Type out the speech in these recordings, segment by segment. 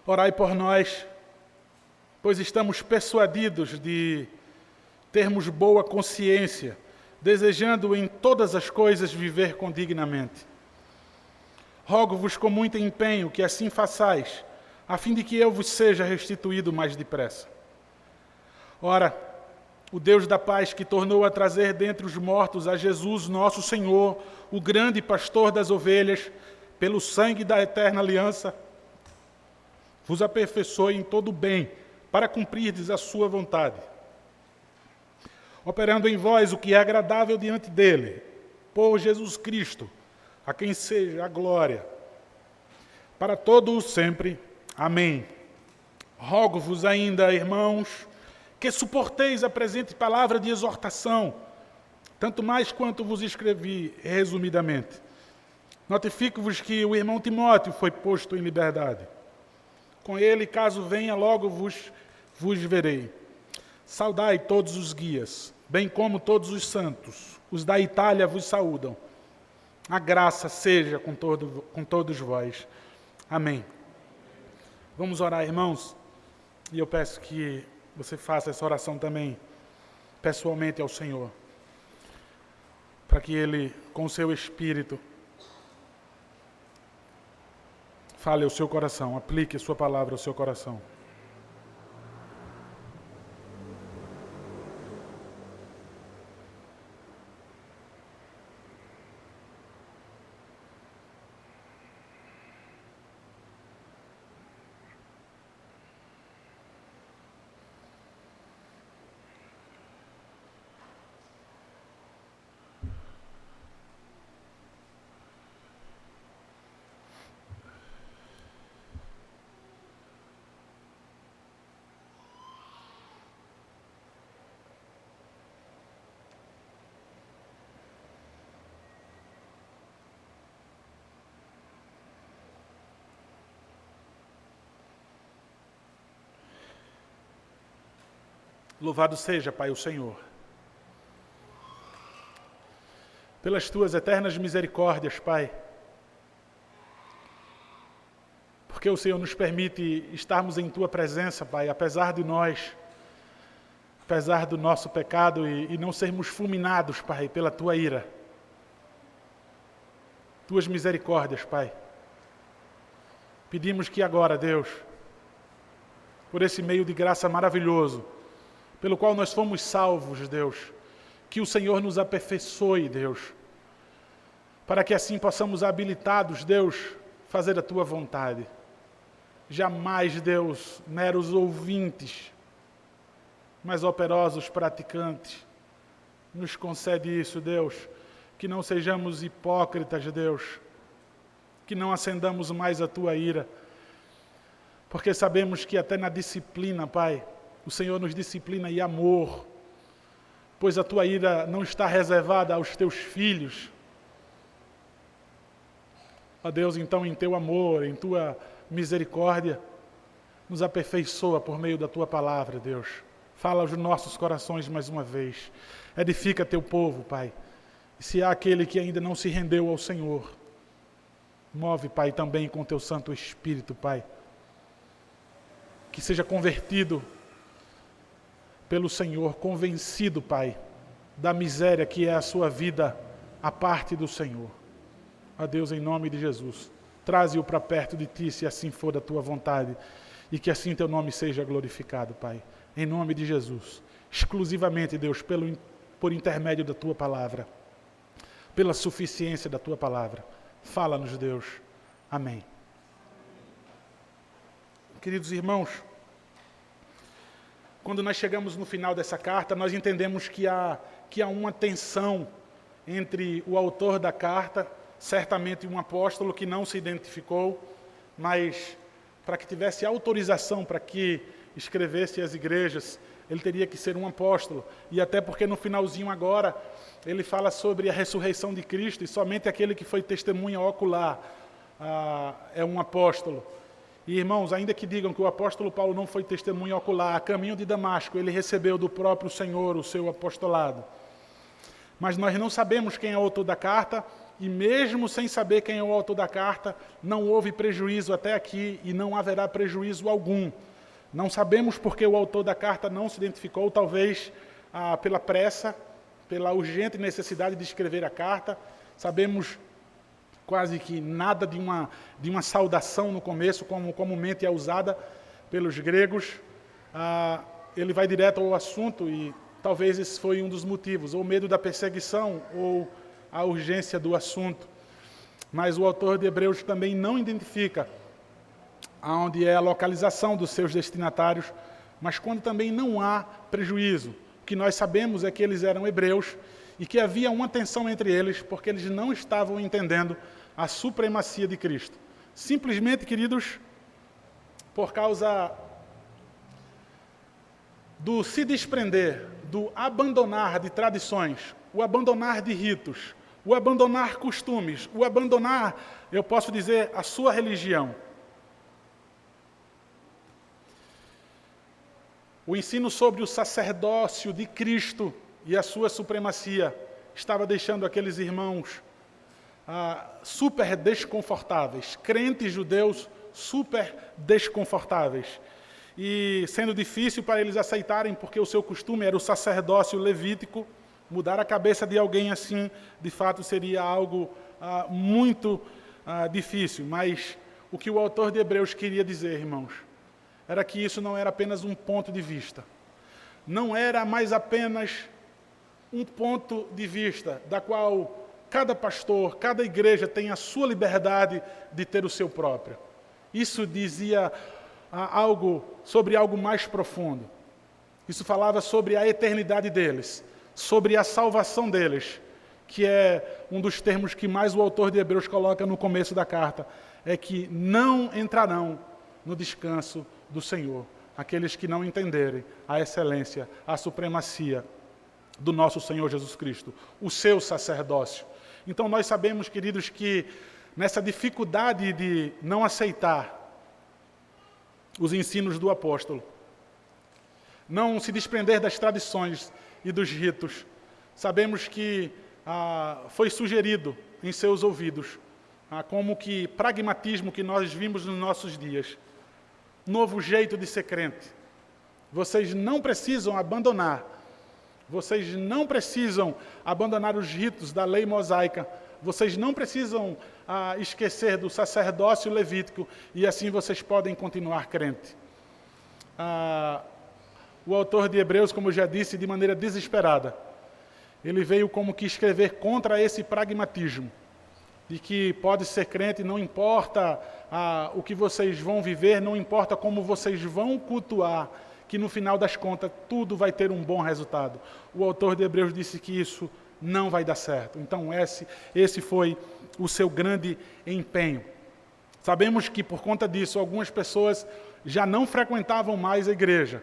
Orai por nós, pois estamos persuadidos de termos boa consciência, desejando em todas as coisas viver condignamente. Rogo-vos com muito empenho que assim façais, a fim de que eu vos seja restituído mais depressa. Ora, o Deus da paz, que tornou a trazer dentre os mortos a Jesus nosso Senhor, o grande pastor das ovelhas, pelo sangue da eterna aliança, vos aperfeiçoe em todo o bem, para cumprirdes a sua vontade, operando em vós o que é agradável diante dele, por Jesus Cristo, a quem seja a glória, para todo o sempre. Amém. Rogo-vos ainda, irmãos, que suporteis a presente palavra de exortação, tanto mais quanto vos escrevi resumidamente. Notifico-vos que o irmão Timóteo foi posto em liberdade. Com ele, caso venha, logo vos verei. Saudai todos os guias, bem como todos os santos. Os da Itália vos saúdam. A graça seja com todos vós. Amém. Vamos orar, irmãos, e eu peço que você faça essa oração também, pessoalmente ao Senhor, para que Ele, com o seu Espírito, fale ao seu coração, aplique a sua palavra ao seu coração. Louvado seja, Pai, o Senhor, pelas Tuas eternas misericórdias, Pai, porque o Senhor nos permite estarmos em Tua presença, Pai, apesar de nós, apesar do nosso pecado e não sermos fulminados, Pai, pela Tua ira. Tuas misericórdias, Pai. Pedimos que agora, Deus, por esse meio de graça maravilhoso, pelo qual nós fomos salvos, Deus, que o Senhor nos aperfeiçoe, Deus, para que assim possamos habilitados, Deus, fazer a Tua vontade. Jamais, Deus, meros ouvintes, mas operosos praticantes. Nos concede isso, Deus, que não sejamos hipócritas, Deus, que não acendamos mais a Tua ira, porque sabemos que até na disciplina, Pai, o Senhor nos disciplina em amor, pois a Tua ira não está reservada aos Teus filhos. Ó Deus, então em Teu amor, em Tua misericórdia, nos aperfeiçoa por meio da Tua palavra, Deus. Fala aos nossos corações mais uma vez. Edifica Teu povo, Pai. E se há aquele que ainda não se rendeu ao Senhor, move, Pai, também com Teu Santo Espírito, Pai. Que seja convertido pelo Senhor, convencido, Pai, da miséria que é a sua vida à parte do Senhor. Ó Deus, em nome de Jesus, traze-o para perto de Ti, se assim for da Tua vontade, e que assim Teu nome seja glorificado, Pai. Em nome de Jesus, exclusivamente, Deus, por intermédio da Tua palavra, pela suficiência da Tua palavra. Fala-nos, Deus. Amém. Queridos irmãos, quando nós chegamos no final dessa carta, nós entendemos que há uma tensão entre o autor da carta, certamente um apóstolo que não se identificou, mas para que tivesse autorização para que escrevesse às igrejas, ele teria que ser um apóstolo. E até porque no finalzinho agora, ele fala sobre a ressurreição de Cristo, e somente aquele que foi testemunha ocular é um apóstolo. E, irmãos, ainda que digam que o apóstolo Paulo não foi testemunha ocular, a caminho de Damasco, ele recebeu do próprio Senhor o seu apostolado. Mas nós não sabemos quem é o autor da carta, e mesmo sem saber quem é o autor da carta, não houve prejuízo até aqui e não haverá prejuízo algum. Não sabemos porque o autor da carta não se identificou, talvez pela pressa, pela urgente necessidade de escrever a carta. Sabemos quase que nada de uma saudação no começo, como comumente é usada pelos gregos. Ele vai direto ao assunto e talvez esse foi um dos motivos, ou medo da perseguição, ou a urgência do assunto. Mas o autor de Hebreus também não identifica aonde é a localização dos seus destinatários, mas quando também não há prejuízo. O que nós sabemos é que eles eram hebreus e que havia uma tensão entre eles, porque eles não estavam entendendo a supremacia de Cristo. Simplesmente, queridos, por causa do se desprender, do abandonar de tradições, o abandonar de ritos, o abandonar costumes, o abandonar, eu posso dizer, a sua religião. O ensino sobre o sacerdócio de Cristo e a sua supremacia estava deixando aqueles irmãos super desconfortáveis, crentes judeus super desconfortáveis. E sendo difícil para eles aceitarem, porque o seu costume era o sacerdócio levítico, mudar a cabeça de alguém assim, de fato, seria algo muito difícil. Mas o que o autor de Hebreus queria dizer, irmãos, era que isso não era apenas um ponto de vista. Não era mais apenas um ponto de vista da qual cada pastor, cada igreja tem a sua liberdade de ter o seu próprio. Isso dizia algo sobre algo mais profundo. Isso falava sobre a eternidade deles, sobre a salvação deles, que é um dos termos que mais o autor de Hebreus coloca no começo da carta, é que não entrarão no descanso do Senhor, aqueles que não entenderem a excelência, a supremacia do nosso Senhor Jesus Cristo, o seu sacerdócio. Então nós sabemos, queridos, que nessa dificuldade de não aceitar os ensinos do apóstolo, não se desprender das tradições e dos ritos, sabemos que foi sugerido em seus ouvidos, como que pragmatismo que nós vimos nos nossos dias, novo jeito de ser crente. Vocês não precisam abandonar os ritos da lei mosaica, vocês não precisam esquecer do sacerdócio levítico, e assim vocês podem continuar crente. O autor de Hebreus, como eu já disse, de maneira desesperada, ele veio como que escrever contra esse pragmatismo, de que pode ser crente, não importa o que vocês vão viver, não importa como vocês vão cultuar, que no final das contas tudo vai ter um bom resultado. O autor de Hebreus disse que isso não vai dar certo. Então esse foi o seu grande empenho. Sabemos que por conta disso algumas pessoas já não frequentavam mais a igreja.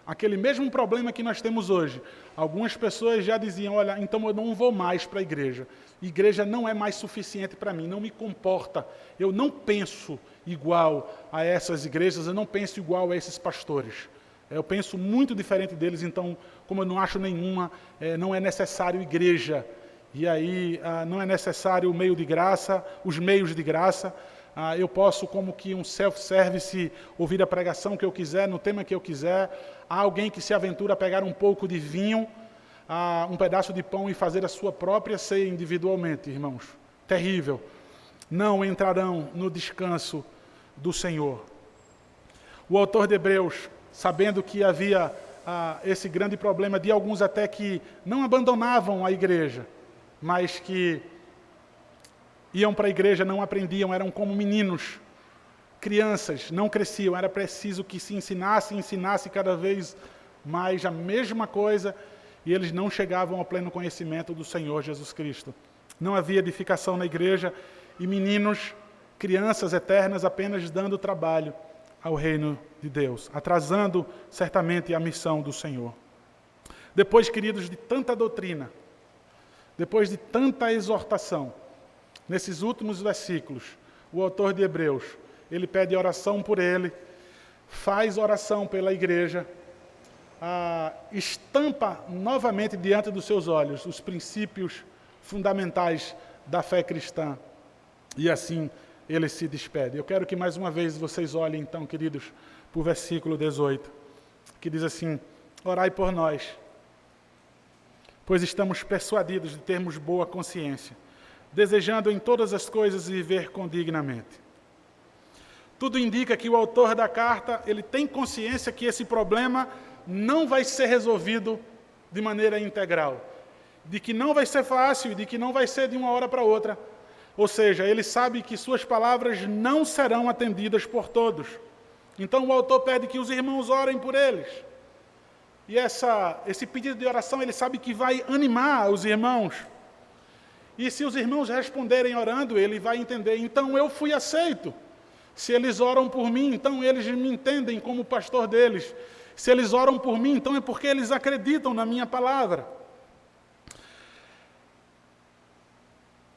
Aquele mesmo problema que nós temos hoje. Algumas pessoas já diziam, olha, então eu não vou mais para a igreja. Igreja não é mais suficiente para mim, não me comporta. Eu não penso igual a essas igrejas, eu não penso igual a esses pastores. Eu penso muito diferente deles, então, como eu não acho nenhuma, não é necessário igreja. E aí não é necessário o meio de graça, os meios de graça. Eu posso, como que um self-service, ouvir a pregação que eu quiser, no tema que eu quiser. Há alguém que se aventura a pegar um pouco de vinho, um pedaço de pão e fazer a sua própria ceia individualmente, irmãos. Terrível. Não entrarão no descanso do Senhor. O autor de Hebreus, sabendo que havia esse grande problema de alguns até que não abandonavam a igreja, mas que iam para a igreja, não aprendiam, eram como meninos, crianças, não cresciam, era preciso que se ensinasse cada vez mais a mesma coisa, e eles não chegavam ao pleno conhecimento do Senhor Jesus Cristo. Não havia edificação na igreja, e meninos, crianças eternas apenas dando trabalho ao reino de Deus, atrasando certamente a missão do Senhor. Depois, queridos, de tanta doutrina, depois de tanta exortação, nesses últimos versículos, o autor de Hebreus, ele pede oração por ele, faz oração pela igreja, estampa novamente diante dos seus olhos os princípios fundamentais da fé cristã. E assim ele se despede. Eu quero que mais uma vez vocês olhem, então, queridos, para o versículo 18, que diz assim: orai por nós, pois estamos persuadidos de termos boa consciência, desejando em todas as coisas viver condignamente. Tudo indica que o autor da carta, ele tem consciência que esse problema não vai ser resolvido de maneira integral, de que não vai ser fácil e de que não vai ser de uma hora para outra. Ou seja, ele sabe que suas palavras não serão atendidas por todos. Então o autor pede que os irmãos orem por eles. E esse pedido de oração, ele sabe que vai animar os irmãos. E se os irmãos responderem orando, ele vai entender: então eu fui aceito. Se eles oram por mim, então eles me entendem como pastor deles. Se eles oram por mim, então é porque eles acreditam na minha palavra.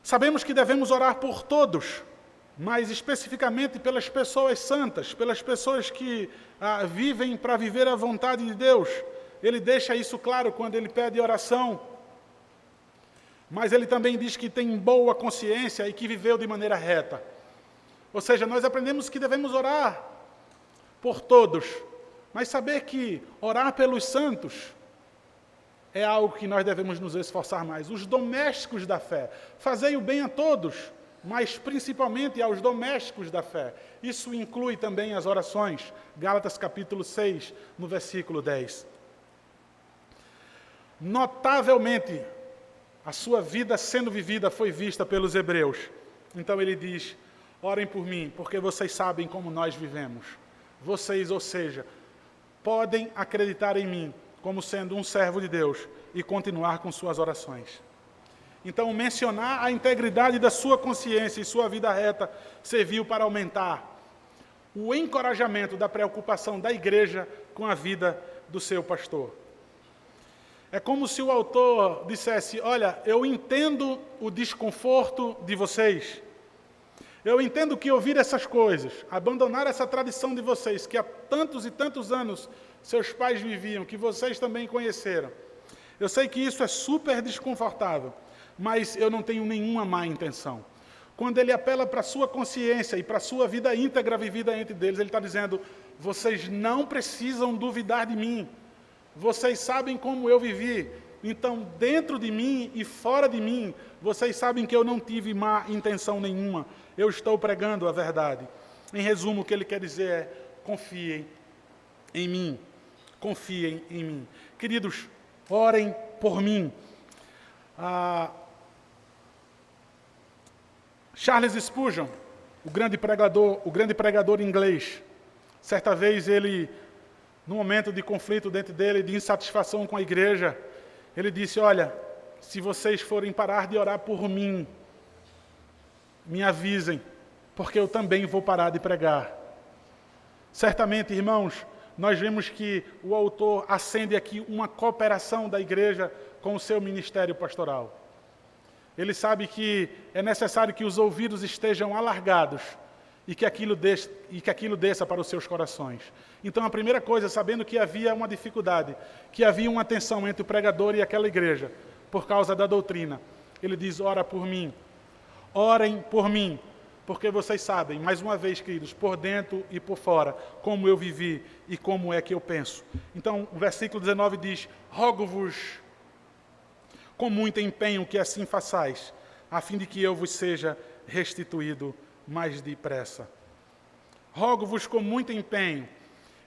Sabemos que devemos orar por todos, mas especificamente pelas pessoas santas, pelas pessoas que vivem para viver a vontade de Deus. Ele deixa isso claro quando ele pede oração. Mas ele também diz que tem boa consciência e que viveu de maneira reta. Ou seja, nós aprendemos que devemos orar por todos, mas saber que orar pelos santos é algo que nós devemos nos esforçar mais. Os domésticos da fé. Fazei o bem a todos, mas principalmente aos domésticos da fé. Isso inclui também as orações. Gálatas capítulo 6, no versículo 10. Notavelmente, a sua vida sendo vivida foi vista pelos hebreus. Então ele diz: orem por mim, porque vocês sabem como nós vivemos. Vocês, ou seja, podem acreditar em mim como sendo um servo de Deus e continuar com suas orações. Então, mencionar a integridade da sua consciência e sua vida reta serviu para aumentar o encorajamento da preocupação da igreja com a vida do seu pastor. É como se o autor dissesse: olha, eu entendo o desconforto de vocês. Eu entendo que ouvir essas coisas, abandonar essa tradição de vocês, que há tantos e tantos anos seus pais viviam, que vocês também conheceram. Eu sei que isso é super desconfortável, mas eu não tenho nenhuma má intenção. Quando ele apela para a sua consciência e para a sua vida íntegra vivida entre deles, ele está dizendo: vocês não precisam duvidar de mim. Vocês sabem como eu vivi. Então, dentro de mim e fora de mim, vocês sabem que eu não tive má intenção nenhuma. Eu estou pregando a verdade. Em resumo, o que ele quer dizer é: confiem em mim. Confiem em mim. Queridos, orem por mim. Charles Spurgeon, o grande pregador inglês, certa vez ele, num momento de conflito dentro dele, de insatisfação com a igreja, ele disse: olha, se vocês forem parar de orar por mim, me avisem, porque eu também vou parar de pregar. Certamente, irmãos, nós vemos que o autor acende aqui uma cooperação da igreja com o seu ministério pastoral. Ele sabe que é necessário que os ouvidos estejam alargados e que aquilo desça para os seus corações. Então, a primeira coisa, sabendo que havia uma dificuldade, que havia uma tensão entre o pregador e aquela igreja, por causa da doutrina, ele diz: ora por mim. Orem por mim, porque vocês sabem, mais uma vez, queridos, por dentro e por fora, como eu vivi e como é que eu penso. Então, o versículo 19 diz: rogo-vos com muito empenho que assim façais, a fim de que eu vos seja restituído mais depressa. Rogo-vos com muito empenho.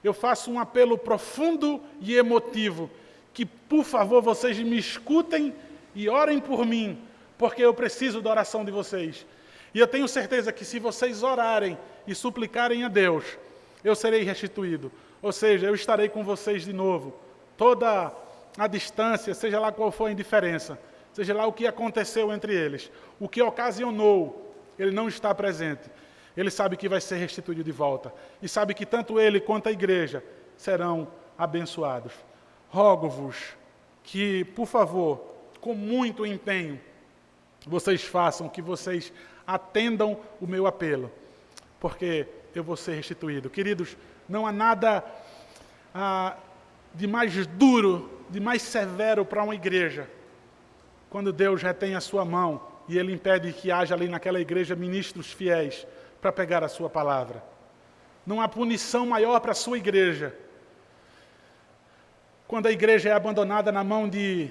Eu faço um apelo profundo e emotivo, que, por favor, vocês me escutem e orem por mim, porque eu preciso da oração de vocês. E eu tenho certeza que se vocês orarem e suplicarem a Deus, eu serei restituído. Ou seja, eu estarei com vocês de novo. Toda a distância, seja lá qual for a indiferença, seja lá o que aconteceu entre eles, o que ocasionou, ele não está presente. Ele sabe que vai ser restituído de volta. E sabe que tanto ele quanto a igreja serão abençoados. Rogo-vos que, por favor, com muito empenho, vocês façam, que vocês atendam o meu apelo, porque eu vou ser restituído. Queridos, não há nada de mais duro, de mais severo para uma igreja, quando Deus retém a sua mão e ele impede que haja ali naquela igreja ministros fiéis para pegar a sua palavra. Não há punição maior para a sua igreja quando a igreja é abandonada na mão de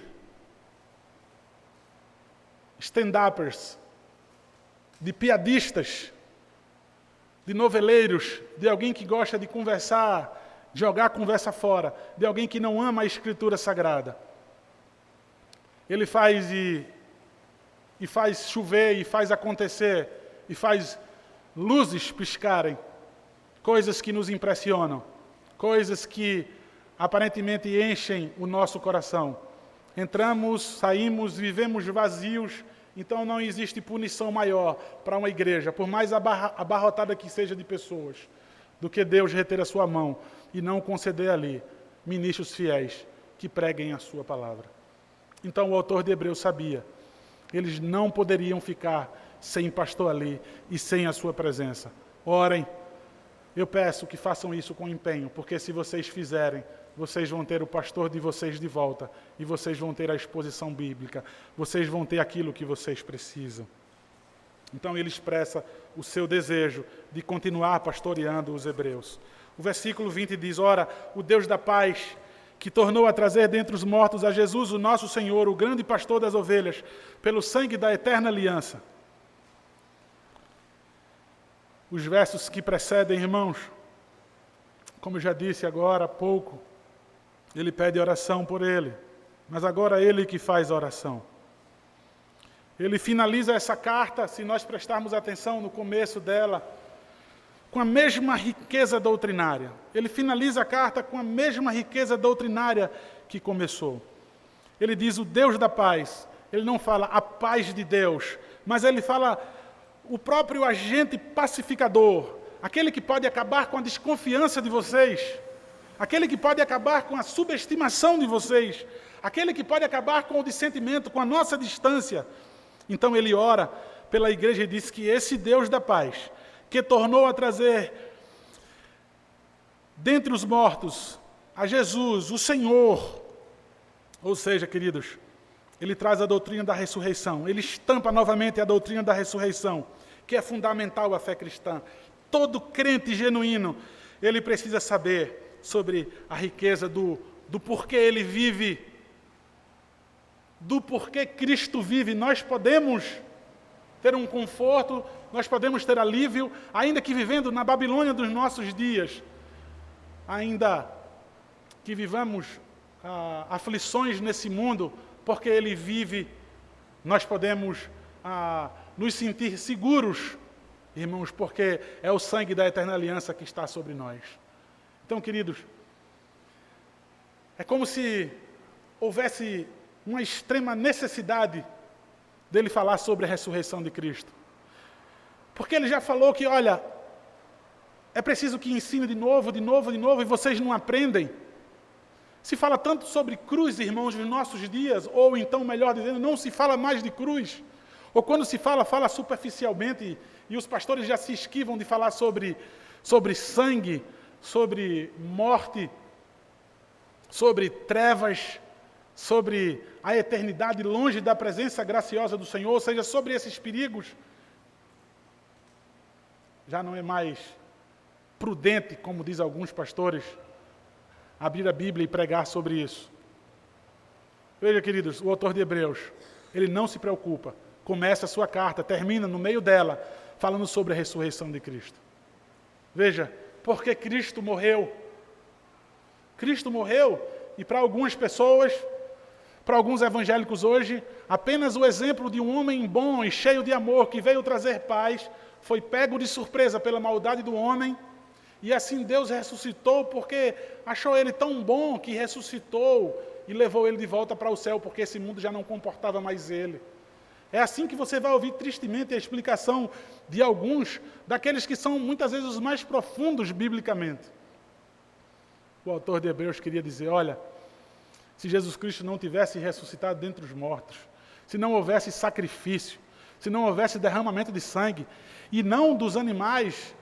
stand-uppers, de piadistas, de noveleiros, de alguém que gosta de conversar, jogar a conversa fora, de alguém que não ama a Escritura Sagrada. Ele faz e faz chover, e faz acontecer, e faz luzes piscarem, coisas que nos impressionam, coisas que aparentemente enchem o nosso coração. Entramos, saímos, vivemos vazios, então não existe punição maior para uma igreja, por mais abarrotada que seja de pessoas, do que Deus reter a sua mão e não conceder ali ministros fiéis que preguem a sua palavra. Então o autor de Hebreus sabia, eles não poderiam ficar sem pastor ali e sem a sua presença. Orem, eu peço que façam isso com empenho, porque se vocês fizerem, vocês vão ter o pastor de vocês de volta, e vocês vão ter a exposição bíblica, vocês vão ter aquilo que vocês precisam. Então ele expressa o seu desejo de continuar pastoreando os hebreus. O versículo 20 diz, ora, o Deus da paz, que tornou a trazer dentre os mortos a Jesus, o nosso Senhor, o grande pastor das ovelhas, pelo sangue da eterna aliança. Os versos que precedem, irmãos, como eu já disse agora há pouco, ele pede oração por ele, mas agora é ele que faz a oração. Ele finaliza essa carta, se nós prestarmos atenção no começo dela, com a mesma riqueza doutrinária. Ele finaliza a carta com a mesma riqueza doutrinária que começou. Ele diz o Deus da paz. Ele não fala a paz de Deus, mas ele fala o próprio agente pacificador, aquele que pode acabar com a desconfiança de vocês, aquele que pode acabar com a subestimação de vocês, aquele que pode acabar com o dissentimento, com a nossa distância. Então ele ora pela igreja e diz que esse Deus da paz, que tornou a trazer dentre os mortos a Jesus, o Senhor, ou seja, queridos, ele traz a doutrina da ressurreição, ele estampa novamente a doutrina da ressurreição, que é fundamental à fé cristã. Todo crente genuíno, ele precisa saber sobre a riqueza do porquê ele vive, do porquê Cristo vive. Nós podemos ter um conforto, nós podemos ter alívio, ainda que vivendo na Babilônia dos nossos dias, ainda que vivamos aflições nesse mundo, porque Ele vive, nós podemos nos sentir seguros, irmãos, porque é o sangue da eterna aliança que está sobre nós. Então, queridos, é como se houvesse uma extrema necessidade dele falar sobre a ressurreição de Cristo. Porque ele já falou que, olha, é preciso que ensine de novo, e vocês não aprendem. Se fala tanto sobre cruz, irmãos, nos nossos dias, ou então, melhor dizendo, não se fala mais de cruz. Ou quando se fala, fala superficialmente, e os pastores já se esquivam de falar sobre sangue, sobre morte, sobre trevas, sobre a eternidade longe da presença graciosa do Senhor, ou seja, sobre esses perigos. Já não é mais prudente, como diz alguns pastores, abrir a Bíblia e pregar sobre isso. Veja, queridos, o autor de Hebreus, ele não se preocupa. Começa a sua carta, termina no meio dela, falando sobre a ressurreição de Cristo. Veja, porque Cristo morreu. Cristo morreu, e para algumas pessoas, para alguns evangélicos hoje, apenas o exemplo de um homem bom e cheio de amor, que veio trazer paz, foi pego de surpresa pela maldade do homem, e assim Deus ressuscitou, porque achou ele tão bom que ressuscitou e levou ele de volta para o céu, porque esse mundo já não comportava mais ele. É assim que você vai ouvir tristemente a explicação de alguns, daqueles que são muitas vezes os mais profundos biblicamente. O autor de Hebreus queria dizer, olha, se Jesus Cristo não tivesse ressuscitado dentre os mortos, se não houvesse sacrifício, se não houvesse derramamento de sangue, e não dos animais,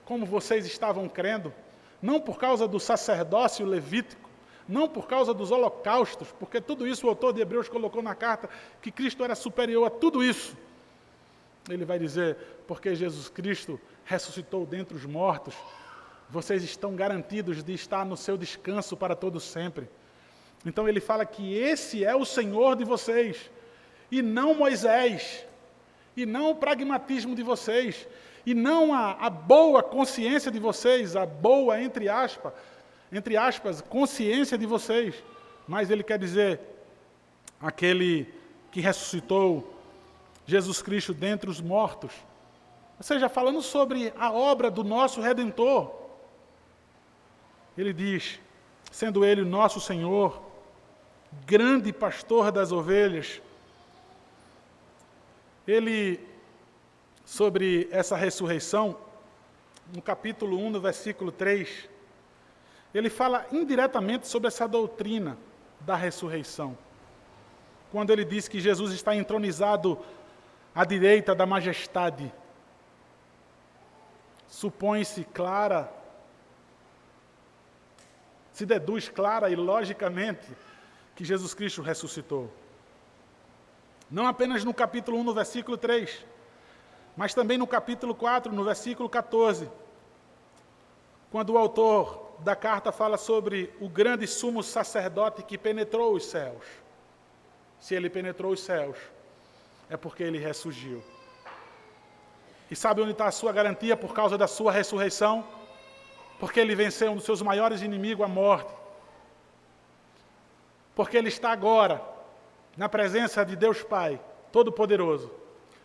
como vocês estavam crendo, não por causa do sacerdócio levítico, não por causa dos holocaustos, porque tudo isso o autor de Hebreus colocou na carta, que Cristo era superior a tudo isso. Ele vai dizer, porque Jesus Cristo ressuscitou dentre os mortos, vocês estão garantidos de estar no seu descanso para todo sempre. Então ele fala que esse é o Senhor de vocês, e não Moisés, e não o pragmatismo de vocês, e não a boa consciência de vocês, a boa, entre aspas, consciência de vocês. Mas ele quer dizer, aquele que ressuscitou Jesus Cristo dentre os mortos. Ou seja, falando sobre a obra do nosso Redentor. Ele diz, sendo Ele o nosso Senhor, grande pastor das ovelhas, Ele, sobre essa ressurreição, no capítulo 1, no versículo 3, ele fala indiretamente sobre essa doutrina da ressurreição. Quando ele diz que Jesus está entronizado à direita da majestade, supõe-se clara, se deduz clara e logicamente que Jesus Cristo ressuscitou. Não apenas no capítulo 1, no versículo 3, mas também no capítulo 4, no versículo 14, quando o autor da carta fala sobre o grande sumo sacerdote que penetrou os céus. Se ele penetrou os céus, é porque ele ressurgiu. E sabe onde está a sua garantia por causa da sua ressurreição? Porque ele venceu um dos seus maiores inimigos, a morte. Porque ele está agora na presença de Deus Pai Todo-Poderoso,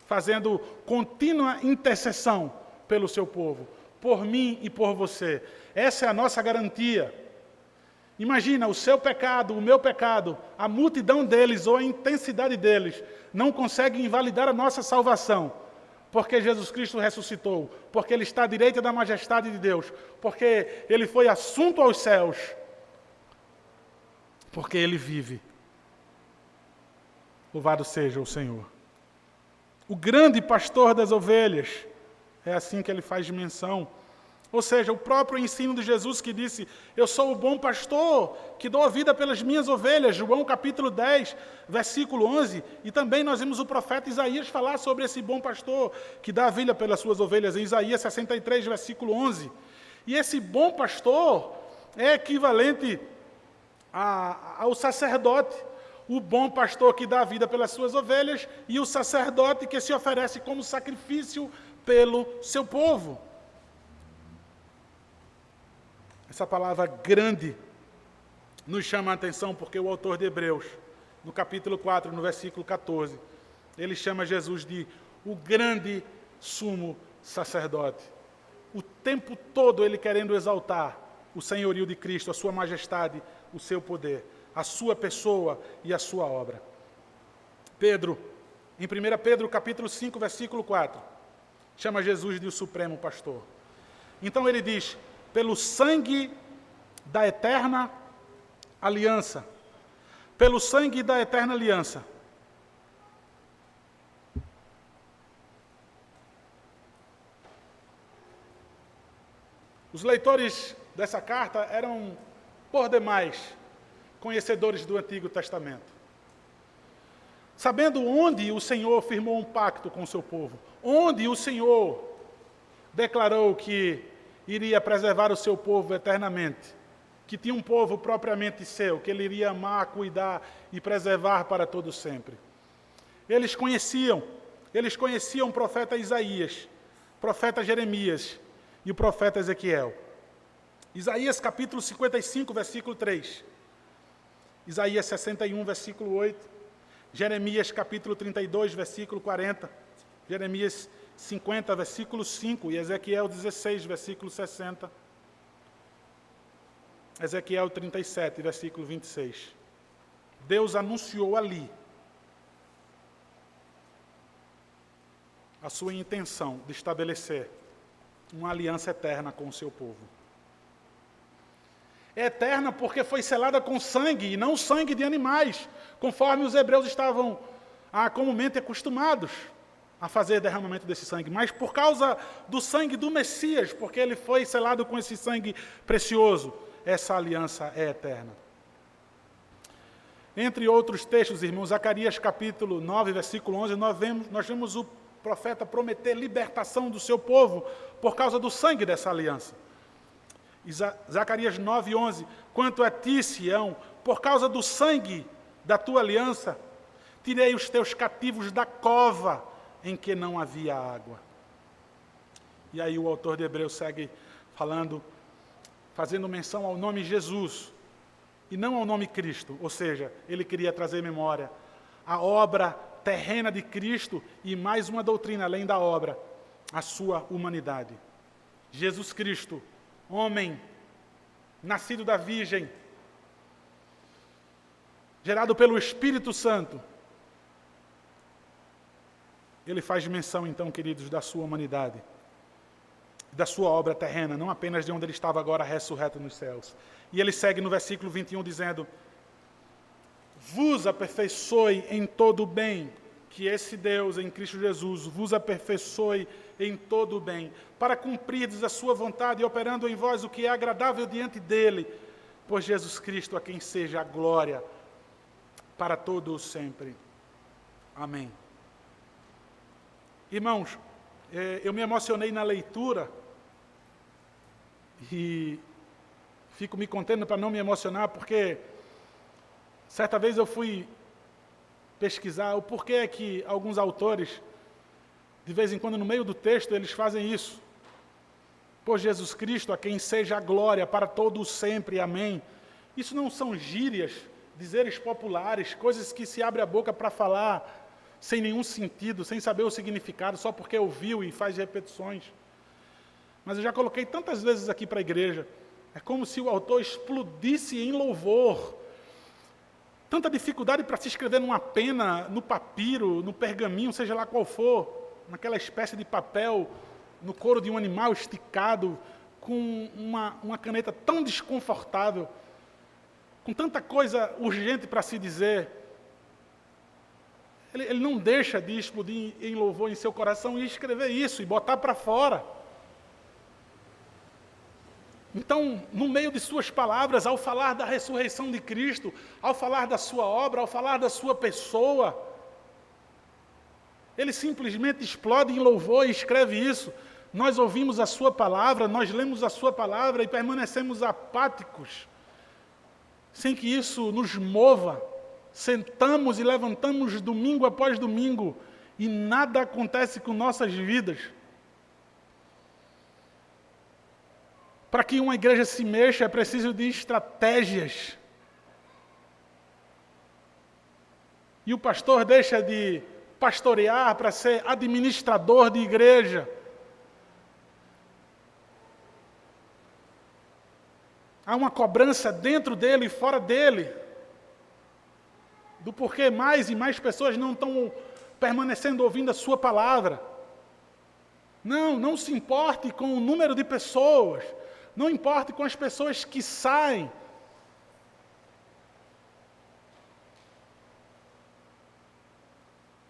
fazendo contínua intercessão pelo seu povo, por mim e por você. Essa é a nossa garantia. Imagina, o seu pecado, o meu pecado, a multidão deles ou a intensidade deles não consegue invalidar a nossa salvação, porque Jesus Cristo ressuscitou, porque Ele está à direita da majestade de Deus, porque Ele foi assunto aos céus, porque Ele vive. Louvado seja o Senhor. O grande pastor das ovelhas, é assim que Ele faz menção. Ou seja, o próprio ensino de Jesus que disse, eu sou o bom pastor, que dou a vida pelas minhas ovelhas, João capítulo 10, versículo 11, e também nós vimos o profeta Isaías falar sobre esse bom pastor, que dá a vida pelas suas ovelhas, em Isaías 63, versículo 11. E esse bom pastor é equivalente ao sacerdote, o bom pastor que dá a vida pelas suas ovelhas, e o sacerdote que se oferece como sacrifício pelo seu povo. Essa palavra grande nos chama a atenção porque o autor de Hebreus, no capítulo 4, no versículo 14, ele chama Jesus de o grande sumo sacerdote. O tempo todo ele querendo exaltar o senhorio de Cristo, a sua majestade, o seu poder, a sua pessoa e a sua obra. Pedro, em 1 Pedro capítulo 5, versículo 4, chama Jesus de o supremo pastor. Então ele diz, pelo sangue da eterna aliança. Pelo sangue da eterna aliança. Os leitores dessa carta eram, por demais, conhecedores do Antigo Testamento. Sabendo onde o Senhor firmou um pacto com o seu povo, onde o Senhor declarou que iria preservar o seu povo eternamente, que tinha um povo propriamente seu, que ele iria amar, cuidar e preservar para todo sempre. Eles conheciam o profeta Isaías, profeta Jeremias e o profeta Ezequiel. Isaías capítulo 55, versículo 3. Isaías 61, versículo 8. Jeremias capítulo 32, versículo 40. Jeremias 50, versículo 5, e Ezequiel 16, versículo 60. Ezequiel 37, versículo 26. Deus anunciou ali a sua intenção de estabelecer uma aliança eterna com o seu povo. É eterna porque foi selada com sangue, e não sangue de animais, conforme os hebreus estavam comumente acostumados a fazer derramamento desse sangue, mas por causa do sangue do Messias, porque ele foi selado com esse sangue precioso, essa aliança é eterna. Entre outros textos, irmãos, Zacarias capítulo 9, versículo 11, nós vemos profeta prometer libertação do seu povo por causa do sangue dessa aliança. Zacarias 9:11, quanto a ti, Sião, por causa do sangue da tua aliança, tirei os teus cativos da cova em que não havia água. E aí o autor de Hebreus segue falando, fazendo menção ao nome Jesus, e não ao nome Cristo, ou seja, ele queria trazer memória a obra terrena de Cristo e mais uma doutrina além da obra, a sua humanidade. Jesus Cristo, homem, nascido da Virgem, gerado pelo Espírito Santo. Ele faz menção, então, queridos, da sua humanidade, da sua obra terrena, não apenas de onde ele estava agora ressurreto nos céus. E ele segue no versículo 21 dizendo, vos aperfeiçoe em todo o bem, que esse Deus em Cristo Jesus vos aperfeiçoe em todo o bem, para cumprirdes a sua vontade e operando em vós o que é agradável diante dele, por Jesus Cristo, a quem seja a glória para todo o sempre. Amém. Irmãos, eu me emocionei na leitura e fico me contendo para não me emocionar, porque certa vez eu fui pesquisar o porquê é que alguns autores, de vez em quando no meio do texto, eles fazem isso. Por Jesus Cristo, a quem seja a glória para todo o sempre. Amém. Isso não são gírias, dizeres populares, coisas que se abre a boca para falar sem nenhum sentido, sem saber o significado, só porque ouviu e faz repetições. Mas eu já coloquei tantas vezes aqui para a igreja, é como se o autor explodisse em louvor. Tanta dificuldade para se escrever numa pena, no papiro, no pergaminho, seja lá qual for, naquela espécie de papel, no couro de um animal esticado, com uma caneta tão desconfortável, com tanta coisa urgente para se dizer. Ele não deixa de explodir em louvor em seu coração e escrever isso, e botar para fora. Então, no meio de suas palavras, ao falar da ressurreição de Cristo, ao falar da sua obra, ao falar da sua pessoa, ele simplesmente explode em louvor e escreve isso. Nós ouvimos a sua palavra, nós lemos a sua palavra e permanecemos apáticos, sem que isso nos mova. Sentamos e levantamos domingo após domingo e nada acontece com nossas vidas. Para que uma igreja se mexa, é preciso de estratégias. E o pastor deixa de pastorear para ser administrador de igreja. Há uma cobrança dentro dele e fora dele, do porquê mais e mais pessoas não estão permanecendo ouvindo a sua palavra. Não se importe com o número de pessoas, não importe com as pessoas que saem.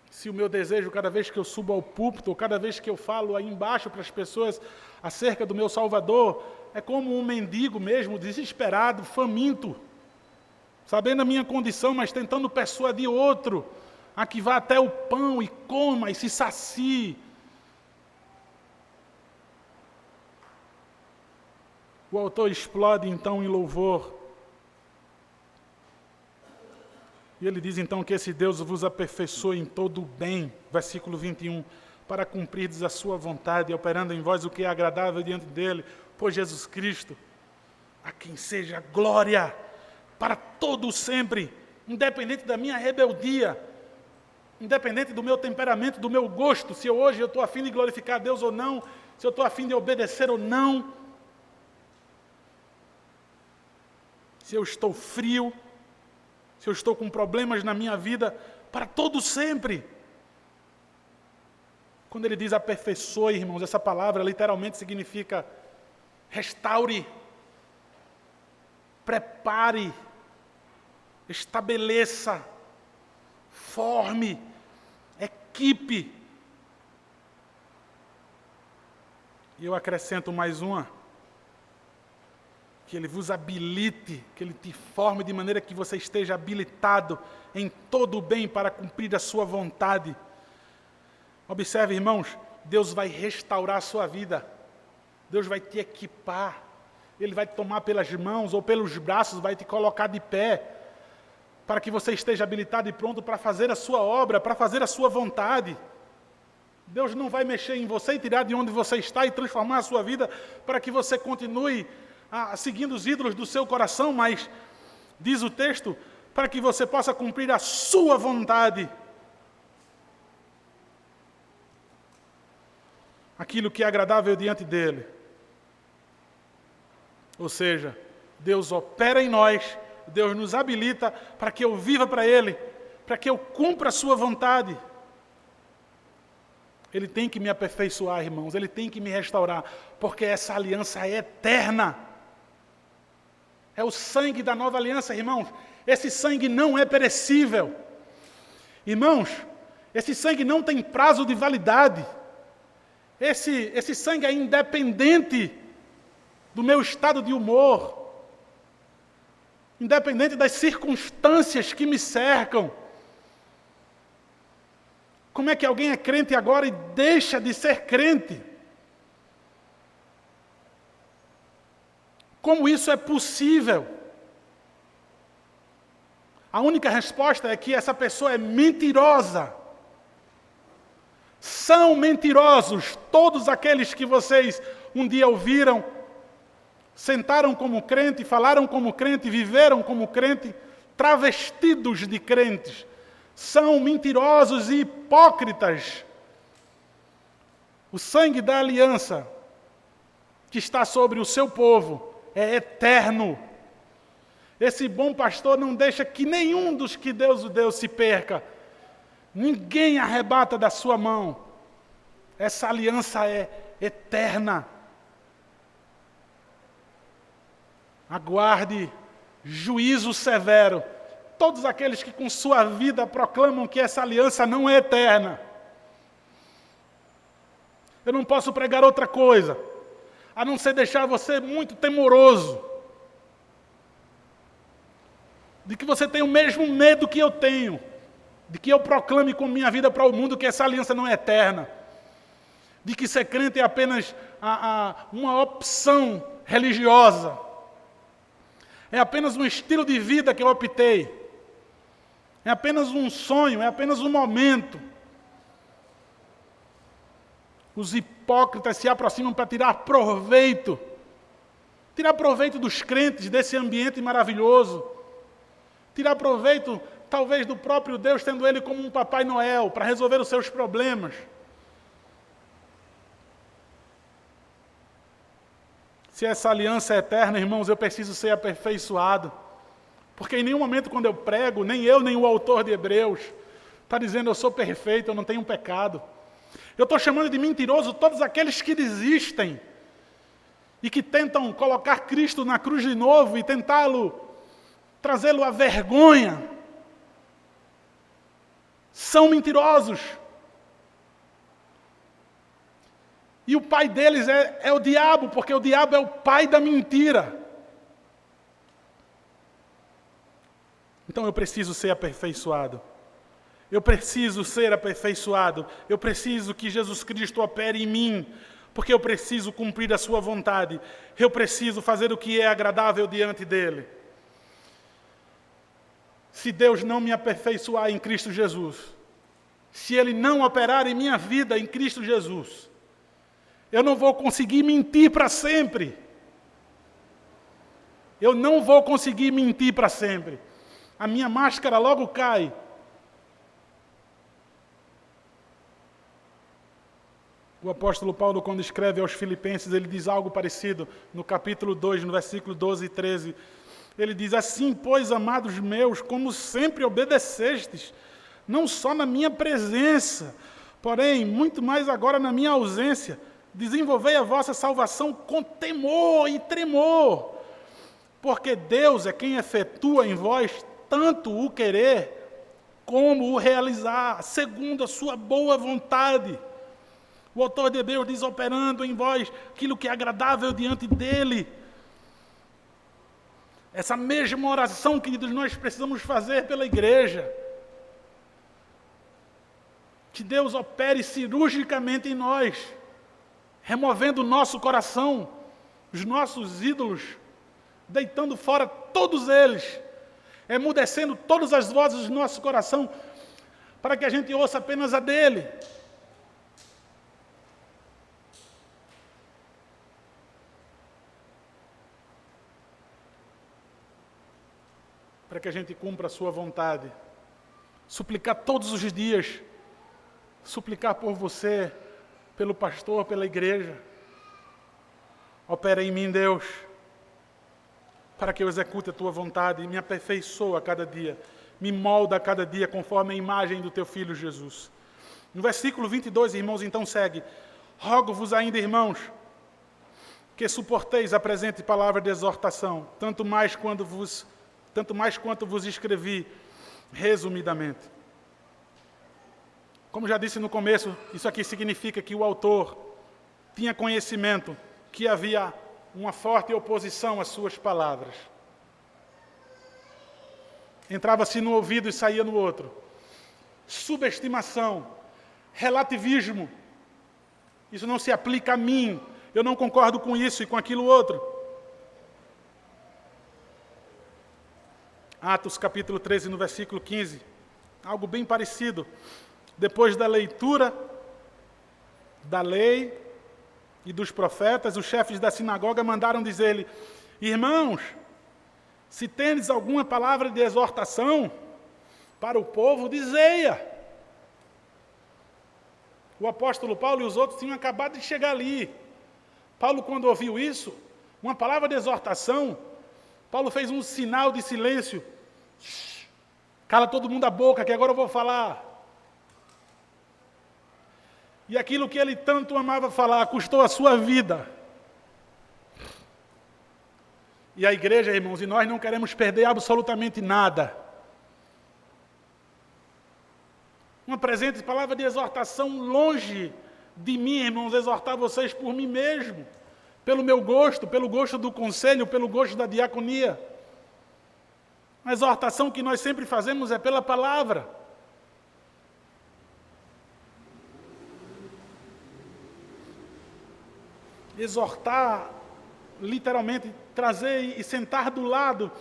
Se o meu desejo, cada vez que eu subo ao púlpito, ou cada vez que eu falo aí embaixo para as pessoas acerca do meu Salvador, é como um mendigo mesmo, desesperado, faminto, sabendo a minha condição, mas tentando persuadir outro a que vá até o pão e coma e se sacie. O autor explode então em louvor. E ele diz então que esse Deus vos aperfeiçoe em todo o bem, versículo 21, para cumprirdes a sua vontade, operando em vós o que é agradável diante dele, por Jesus Cristo, a quem seja glória para todo o sempre, independente da minha rebeldia, independente do meu temperamento, do meu gosto, se hoje eu estou a fim de glorificar a Deus ou não, se eu estou a fim de obedecer ou não, se eu estou frio, se eu estou com problemas na minha vida, para todo sempre. Quando ele diz aperfeiçoe, irmãos, essa palavra literalmente significa restaure, prepare, estabeleça, forme, equipe. E eu acrescento mais uma. Que Ele vos habilite, que Ele te forme de maneira que você esteja habilitado em todo o bem para cumprir a sua vontade. Observe, irmãos, Deus vai restaurar a sua vida. Deus vai te equipar. Ele vai te tomar pelas mãos ou pelos braços, vai te colocar de pé, para que você esteja habilitado e pronto para fazer a sua obra, para fazer a sua vontade. Deus não vai mexer em você e tirar de onde você está e transformar a sua vida para que você continue seguindo os ídolos do seu coração, mas, diz o texto, para que você possa cumprir a sua vontade. Aquilo que é agradável diante dele. Ou seja, Deus opera em nós, Deus nos habilita para que eu viva para Ele, para que eu cumpra a sua vontade. Ele tem que me aperfeiçoar, irmãos, Ele tem que me restaurar, porque essa aliança é eterna. É o sangue da nova aliança, irmãos. Esse sangue não é perecível. Irmãos, esse sangue não tem prazo de validade. Esse sangue é independente do meu estado de humor, independente das circunstâncias que me cercam. Como é que alguém é crente agora e deixa de ser crente? Como isso é possível? A única resposta é que essa pessoa é mentirosa. São mentirosos todos aqueles que vocês um dia ouviram, sentaram como crente, falaram como crente, viveram como crente, travestidos de crentes. São mentirosos e hipócritas. O sangue da aliança que está sobre o seu povo é eterno. Esse bom pastor não deixa que nenhum dos que Deus o deu se perca. Ninguém arrebata da sua mão. Essa aliança é eterna. Aguarde juízo severo. Todos aqueles que com sua vida proclamam que essa aliança não é eterna. Eu não posso pregar outra coisa, a não ser deixar você muito temoroso. De que você tenha o mesmo medo que eu tenho. De que eu proclame com minha vida para o mundo que essa aliança não é eterna. De que ser crente é apenas uma opção religiosa. É apenas um estilo de vida que eu optei. É apenas um sonho, é apenas um momento. Os hipócritas se aproximam para tirar proveito. Tirar proveito dos crentes, desse ambiente maravilhoso. Tirar proveito, talvez, do próprio Deus, tendo Ele como um Papai Noel, para resolver os seus problemas. Se essa aliança é eterna, irmãos, eu preciso ser aperfeiçoado. Porque em nenhum momento quando eu prego, nem eu, nem o autor de Hebreus, está dizendo eu sou perfeito, eu não tenho pecado. Eu estou chamando de mentiroso todos aqueles que desistem e que tentam colocar Cristo na cruz de novo e trazê-lo à vergonha. São mentirosos. E o pai deles é o diabo, porque o diabo é o pai da mentira. Então eu preciso ser aperfeiçoado. Eu preciso ser aperfeiçoado. Eu preciso que Jesus Cristo opere em mim, porque eu preciso cumprir a sua vontade. Eu preciso fazer o que é agradável diante dele. Se Deus não me aperfeiçoar em Cristo Jesus, se Ele não operar em minha vida em Cristo Jesus, eu não vou conseguir mentir para sempre. Eu não vou conseguir mentir para sempre. A minha máscara logo cai. O apóstolo Paulo, quando escreve aos Filipenses, ele diz algo parecido no capítulo 2, no versículo 12 e 13. Ele diz assim: pois, amados meus, como sempre obedecestes, não só na minha presença, porém, muito mais agora na minha ausência, desenvolvei a vossa salvação com temor e tremor, porque Deus é quem efetua em vós tanto o querer como o realizar, segundo a sua boa vontade. O autor de Hebreus diz: operando em vós aquilo que é agradável diante dele. Essa mesma oração, queridos, nós precisamos fazer pela igreja. Que Deus opere cirurgicamente em nós, removendo o nosso coração, os nossos ídolos, deitando fora todos eles, emudecendo todas as vozes do nosso coração, para que a gente ouça apenas a dele. Para que a gente cumpra a sua vontade. Suplicar todos os dias, suplicar por você, pelo pastor, pela igreja. Opera em mim, Deus, para que eu execute a tua vontade e me aperfeiçoe a cada dia, me molda a cada dia conforme a imagem do teu Filho Jesus. No versículo 22, irmãos, então segue: rogo-vos ainda, irmãos, que suporteis a presente palavra de exortação, tanto mais quanto vos escrevi resumidamente. Como já disse no começo, isso aqui significa que o autor tinha conhecimento que havia uma forte oposição às suas palavras. Entrava-se no ouvido e saía no outro. Subestimação, relativismo. Isso não se aplica a mim. Eu não concordo com isso e com aquilo outro. Atos capítulo 13, no versículo 15. Algo bem parecido. Depois da leitura da lei e dos profetas, os chefes da sinagoga mandaram dizer-lhe: irmãos, se tendes alguma palavra de exortação para o povo, dizei-a. O apóstolo Paulo e os outros tinham acabado de chegar ali. Paulo, quando ouviu isso, uma palavra de exortação, Paulo fez um sinal de silêncio. Cala todo mundo a boca, que agora eu vou falar. E aquilo que ele tanto amava falar custou a sua vida. E a igreja, irmãos, e nós não queremos perder absolutamente nada. Uma presente palavra de exortação longe de mim, irmãos, exortar vocês por mim mesmo, pelo meu gosto, pelo gosto do conselho, pelo gosto da diaconia. A exortação que nós sempre fazemos é pela palavra. Exortar, literalmente, trazer e sentar do lado,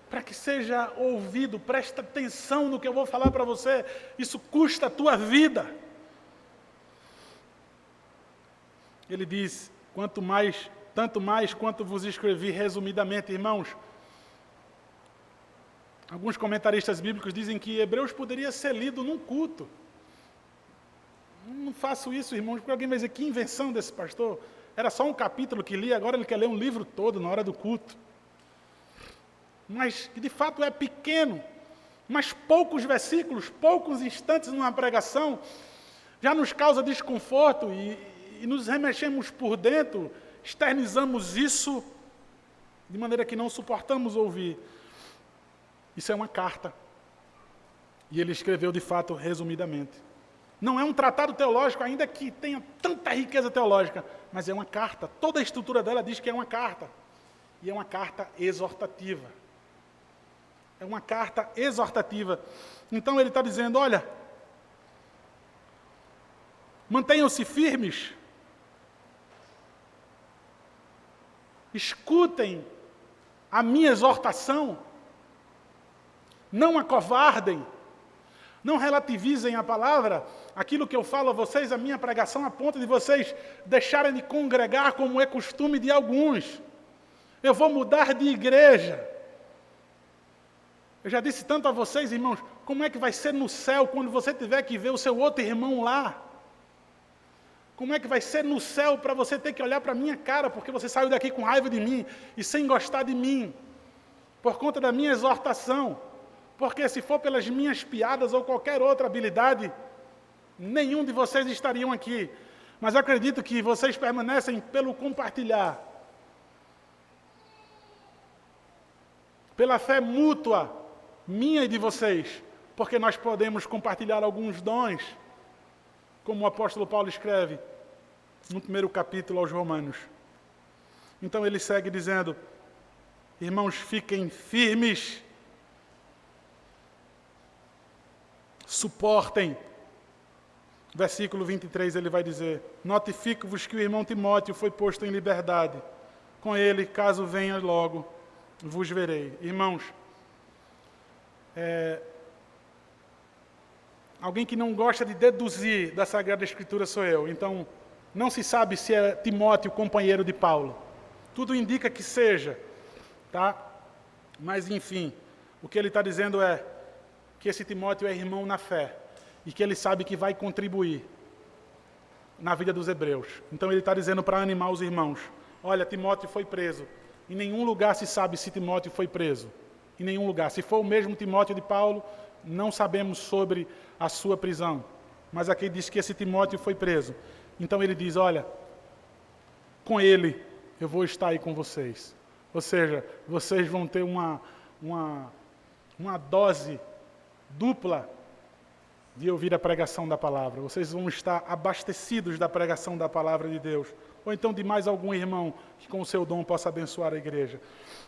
para que seja ouvido. Presta atenção no que eu vou falar para você. Isso custa a tua vida. Ele diz: tanto mais quanto vos escrevi resumidamente, irmãos. Alguns comentaristas bíblicos dizem que Hebreus poderia ser lido num culto. Não faço isso, irmãos, porque alguém vai dizer: que invenção desse pastor. Era só um capítulo que lia, agora ele quer ler um livro todo na hora do culto. Mas, de fato, é pequeno. Mas poucos versículos, poucos instantes numa pregação, já nos causa desconforto e nos remexemos por dentro, externizamos isso de maneira que não suportamos ouvir. Isso é uma carta. E ele escreveu, de fato, resumidamente. Não é um tratado teológico, ainda que tenha tanta riqueza teológica, mas é uma carta. Toda a estrutura dela diz que é uma carta. E é uma carta exortativa. É uma carta exortativa. Então ele está dizendo: olha, mantenham-se firmes, escutem a minha exortação, não acovardem, não relativizem a palavra, aquilo que eu falo a vocês, a minha pregação, a ponto de vocês deixarem de congregar como é costume de alguns. Eu vou mudar de igreja. Eu já disse tanto a vocês, irmãos, como é que vai ser no céu quando você tiver que ver o seu outro irmão lá? Como é que vai ser no céu para você ter que olhar para a minha cara, porque você saiu daqui com raiva de mim e sem gostar de mim, por conta da minha exortação? Porque se for pelas minhas piadas ou qualquer outra habilidade, nenhum de vocês estariam aqui. Mas eu acredito que vocês permanecem pelo compartilhar, pela fé mútua, minha e de vocês, porque nós podemos compartilhar alguns dons, como o apóstolo Paulo escreve no primeiro capítulo aos Romanos. Então ele segue dizendo: irmãos, fiquem firmes, suportem, Versículo 23, ele vai dizer: notifico-vos que o irmão Timóteo foi posto em liberdade. Com ele, caso venha logo, vos verei. Irmãos, alguém que não gosta de deduzir da Sagrada Escritura sou eu. Então, não se sabe se é Timóteo companheiro de Paulo. Tudo indica que seja, tá? Mas, enfim, o que ele está dizendo é que esse Timóteo é irmão na fé e que ele sabe que vai contribuir na vida dos hebreus. Então, ele está dizendo para animar os irmãos: olha, Timóteo foi preso. Em nenhum lugar se sabe se Timóteo foi preso. Em nenhum lugar. Se for o mesmo Timóteo de Paulo, não sabemos sobre a sua prisão. Mas aqui diz que esse Timóteo foi preso. Então ele diz: olha, com ele eu vou estar aí com vocês. Ou seja, vocês vão ter uma dose dupla de ouvir a pregação da palavra. Vocês vão estar abastecidos da pregação da palavra de Deus. Ou então de mais algum irmão que com o seu dom possa abençoar a igreja.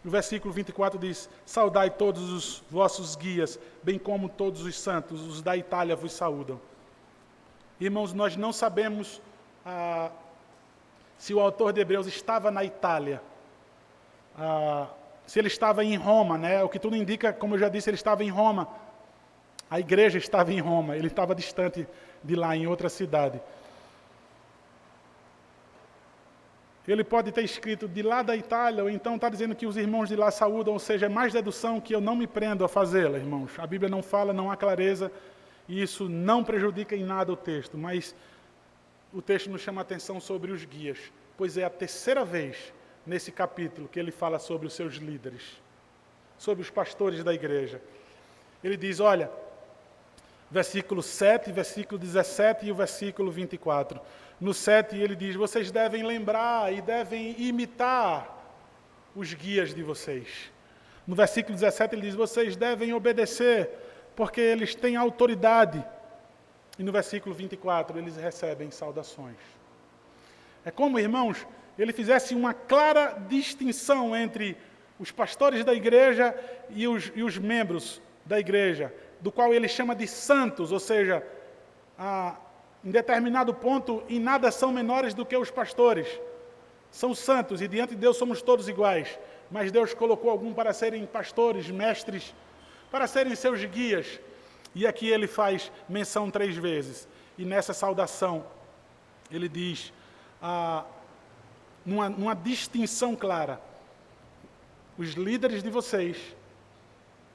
O versículo 24 diz: saudai todos os vossos guias, bem como todos os santos, os da Itália vos saúdam. Irmãos, nós não sabemos se o autor de Hebreus estava na Itália, se ele estava em Roma, né? O que tudo indica, como eu já disse, ele estava em Roma. A igreja estava em Roma, ele estava distante de lá, em outra cidade. Ele pode ter escrito de lá da Itália, ou então está dizendo que os irmãos de lá saúdam, ou seja, é mais dedução que eu não me prendo a fazê-la, irmãos. A Bíblia não fala, não há clareza, e isso não prejudica em nada o texto, mas o texto nos chama a atenção sobre os guias, pois é a terceira vez nesse capítulo que ele fala sobre os seus líderes, sobre os pastores da igreja. Ele diz, olha, versículo 7, versículo 17 e o versículo 24. No 7 ele diz: vocês devem lembrar e devem imitar os guias de vocês. No versículo 17 ele diz: vocês devem obedecer, porque eles têm autoridade. E no versículo 24 eles recebem saudações. É como, irmãos, ele fizesse uma clara distinção entre os pastores da igreja e os membros da igreja, do qual ele chama de santos, ou seja, em determinado ponto, em nada são menores do que os pastores. São santos e diante de Deus somos todos iguais. Mas Deus colocou algum para serem pastores, mestres, para serem seus guias. E aqui ele faz menção 3 vezes. E nessa saudação, ele diz, numa distinção clara: os líderes de vocês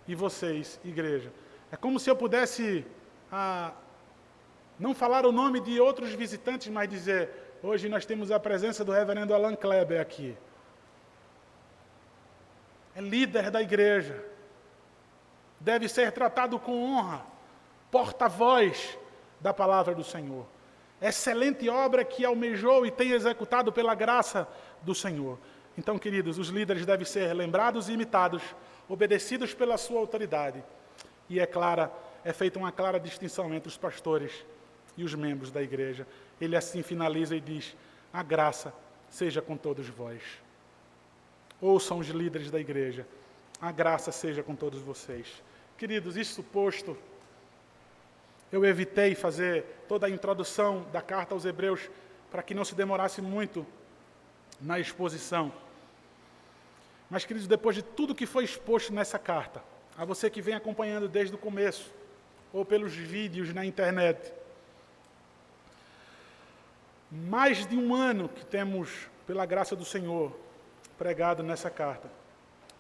e vocês, igreja. É como se eu pudesse não falar o nome de outros visitantes, mas dizer: hoje nós temos a presença do reverendo Alan Kleber aqui. É líder da igreja. Deve ser tratado com honra. Porta-voz da palavra do Senhor. Excelente obra que almejou e tem executado pela graça do Senhor. Então, queridos, os líderes devem ser lembrados e imitados, obedecidos pela sua autoridade. E é feita uma clara distinção entre os pastores e os membros da igreja. Ele assim finaliza e diz: a graça seja com todos vós. Ouçam os líderes da igreja: a graça seja com todos vocês. Queridos, isso posto, eu evitei fazer toda a introdução da carta aos Hebreus para que não se demorasse muito na exposição. Mas, queridos, depois de tudo que foi exposto nessa carta, a você que vem acompanhando desde o começo, ou pelos vídeos na internet, mais de um ano que temos, pela graça do Senhor, pregado nessa carta.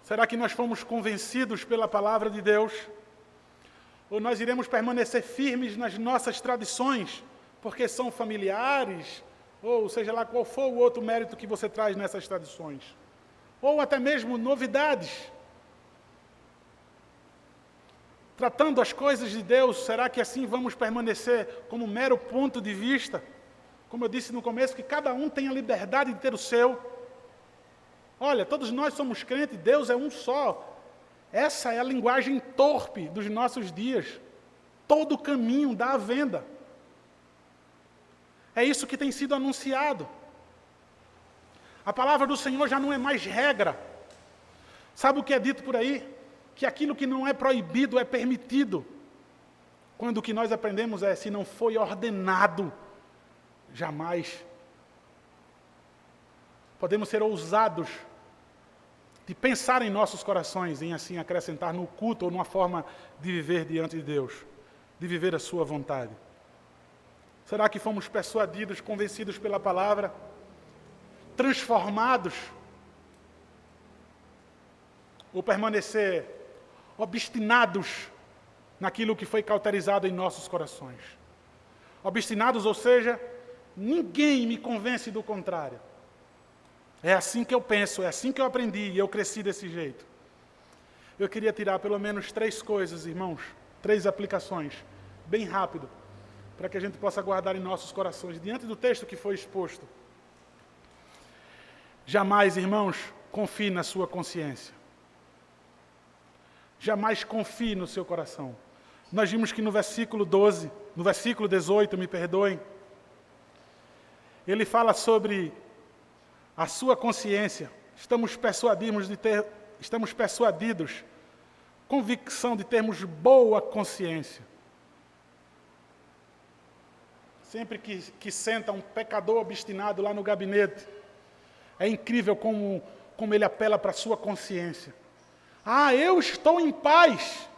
Será que nós fomos convencidos pela palavra de Deus? Ou nós iremos permanecer firmes nas nossas tradições, porque são familiares, ou seja lá qual for o outro mérito que você traz nessas tradições? Ou até mesmo novidades. Tratando as coisas de Deus, será que assim vamos permanecer como mero ponto de vista? Como eu disse no começo, que cada um tem a liberdade de ter o seu. Olha, todos nós somos crentes, Deus é um só. Essa é a linguagem torpe dos nossos dias. Todo caminho dá à venda. É isso que tem sido anunciado. A palavra do Senhor já não é mais regra. Sabe o que é dito por aí? Que aquilo que não é proibido é permitido. Quando o que nós aprendemos é, se não foi ordenado, jamais. Podemos ser ousados de pensar em nossos corações, em assim acrescentar no culto ou numa forma de viver diante de Deus, de viver a sua vontade. Será que fomos persuadidos, convencidos pela palavra, transformados? Ou permanecer obstinados naquilo que foi cauterizado em nossos corações? Obstinados, ou seja, ninguém me convence do contrário. É assim que eu penso, é assim que eu aprendi e eu cresci desse jeito. Eu queria tirar pelo menos 3 coisas, irmãos, 3 aplicações, bem rápido, para que a gente possa guardar em nossos corações, diante do texto que foi exposto. Jamais, irmãos, confie na sua consciência. Jamais confie no seu coração. Nós vimos que no versículo 12, no versículo 18, me perdoem, ele fala sobre a sua consciência. Estamos persuadidos, convicção de termos boa consciência. Sempre que senta um pecador obstinado lá no gabinete, é incrível como ele apela para a sua consciência. Ah, eu estou em paz.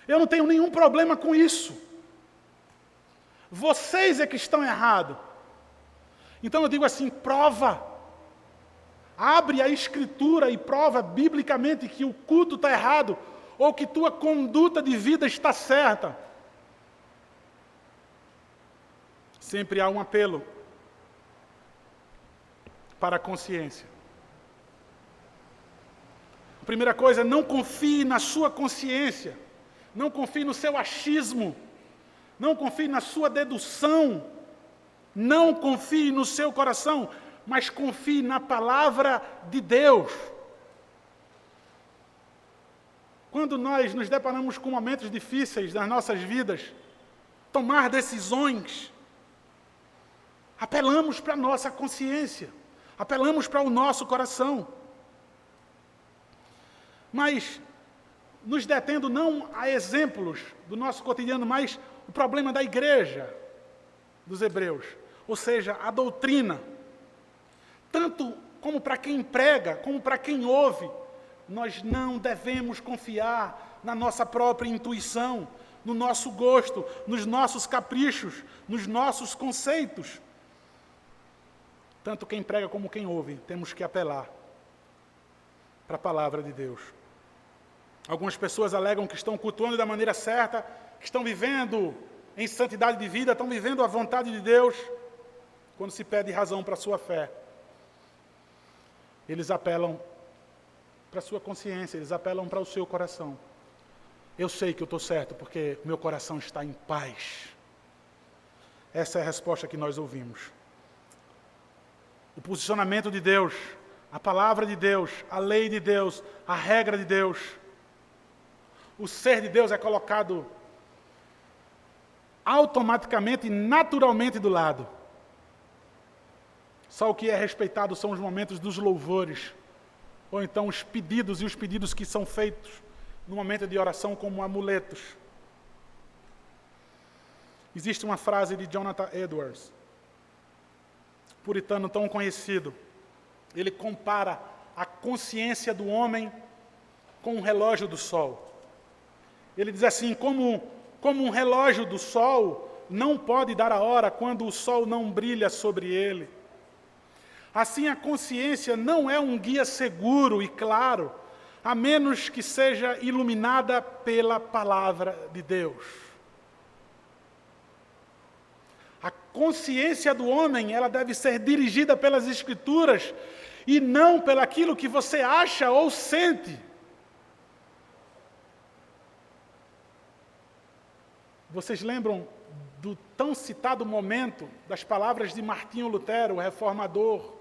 Eu não tenho nenhum problema com isso. Vocês é que estão errados. Então eu digo assim, prova. Abre a Escritura e prova biblicamente que o culto está errado ou que tua conduta de vida está certa. Sempre há um apelo para a consciência. A primeira coisa, não confie na sua consciência. Não confie no seu achismo. Não confie na sua dedução. Não confie no seu coração, mas confie na palavra de Deus. Quando nós nos deparamos com momentos difíceis nas nossas vidas, tomar decisões, apelamos para a nossa consciência, apelamos para o nosso coração. Mas nos detendo não a exemplos do nosso cotidiano, mas o problema da igreja dos hebreus, ou seja, a doutrina. Tanto como para quem prega, como para quem ouve, nós não devemos confiar na nossa própria intuição, no nosso gosto, nos nossos caprichos, nos nossos conceitos. Tanto quem prega como quem ouve, temos que apelar para a palavra de Deus. Algumas pessoas alegam que estão cultuando da maneira certa, que estão vivendo em santidade de vida, estão vivendo a vontade de Deus, quando se pede razão para a sua fé. Eles apelam para a sua consciência, eles apelam para o seu coração. Eu sei que eu estou certo, porque meu coração está em paz. Essa é a resposta que nós ouvimos. O posicionamento de Deus, a palavra de Deus, a lei de Deus, a regra de Deus, o ser de Deus é colocado automaticamente e naturalmente do lado. Só o que é respeitado são os momentos dos louvores, ou então os pedidos e os pedidos que são feitos no momento de oração como amuletos. Existe uma frase de Jonathan Edwards, puritano tão conhecido. Ele compara a consciência do homem com um relógio do sol. Ele diz assim, como um relógio do sol não pode dar a hora quando o sol não brilha sobre ele. Assim, a consciência não é um guia seguro e claro, a menos que seja iluminada pela palavra de Deus. A consciência do homem, ela deve ser dirigida pelas Escrituras e não pelaquilo que você acha ou sente. Vocês lembram do tão citado momento das palavras de Martinho Lutero, o reformador?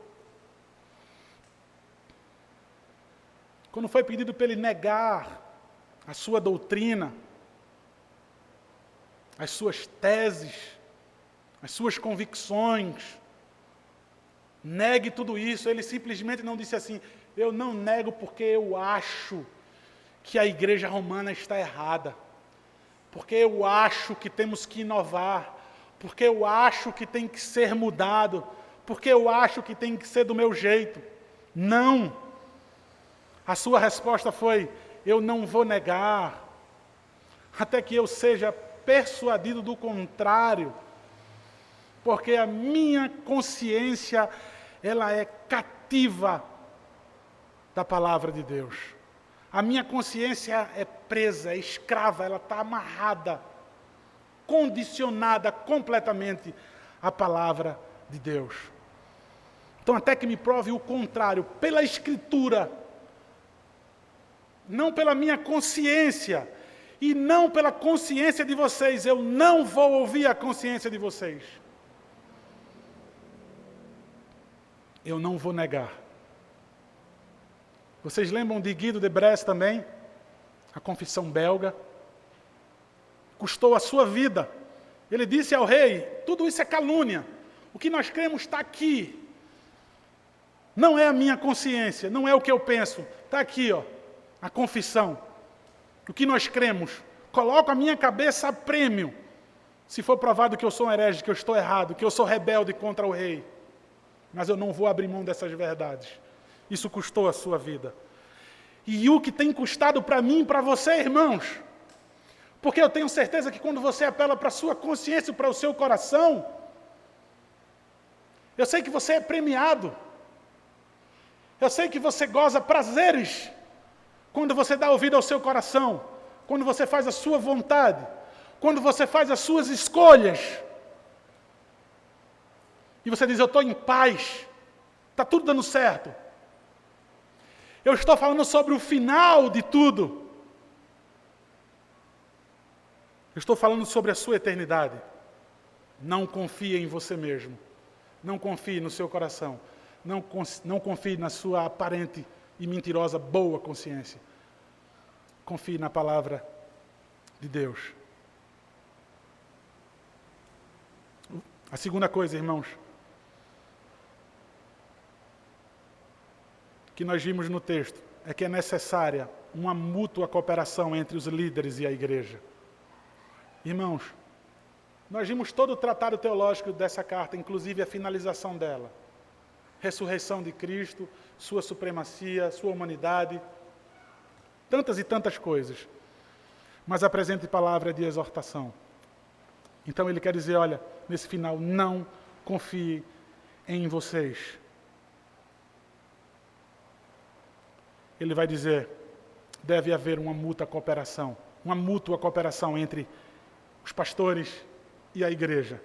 Quando foi pedido para ele negar a sua doutrina, as suas teses, as suas convicções, negue tudo isso. Ele simplesmente não disse assim, eu não nego porque eu acho que a igreja romana está errada. porque eu acho que temos que inovar, porque eu acho que tem que ser mudado, porque eu acho que tem que ser do meu jeito. Não. A sua resposta foi: eu não vou negar, até que eu seja persuadido do contrário, porque a minha consciência, ela é cativa da palavra de Deus. A minha consciência é presa, é escrava, ela está amarrada, condicionada completamente à palavra de Deus. Então, até que me prove o contrário, pela Escritura, não pela minha consciência, e não pela consciência de vocês, eu não vou ouvir a consciência de vocês. Eu não vou negar. Vocês lembram de Guido de Bresse também? A confissão belga. Custou a sua vida. Ele disse ao rei: tudo isso é calúnia. O que nós cremos está aqui. Não é a minha consciência, não é o que eu penso. Está aqui, ó, a confissão. O que nós cremos. Coloco a minha cabeça a prêmio. Se for provado que eu sou um herege, que eu estou errado, que eu sou rebelde contra o rei. Mas eu não vou abrir mão dessas verdades. Isso custou a sua vida. E o que tem custado para mim e para você, irmãos? Porque eu tenho certeza que quando você apela para a sua consciência, para o seu coração, eu sei que você é premiado. Eu sei que você goza prazeres quando você dá ouvido ao seu coração, quando você faz a sua vontade, quando você faz as suas escolhas. E você diz: eu estou em paz, está tudo dando certo. Eu estou falando sobre o final de tudo. Eu estou falando sobre a sua eternidade. Não confie em você mesmo. Não confie no seu coração. Não confie na sua aparente e mentirosa boa consciência. Confie na palavra de Deus. A segunda coisa, irmãos, que nós vimos no texto, é que é necessária uma mútua cooperação entre os líderes e a igreja. Irmãos, nós vimos todo o tratado teológico dessa carta, inclusive a finalização dela. Ressurreição de Cristo, sua supremacia, sua humanidade, tantas e tantas coisas. Mas a presente palavra é de exortação. Então ele quer dizer: olha, nesse final, não confie em vocês. Ele vai dizer: deve haver uma mútua cooperação entre os pastores e a igreja.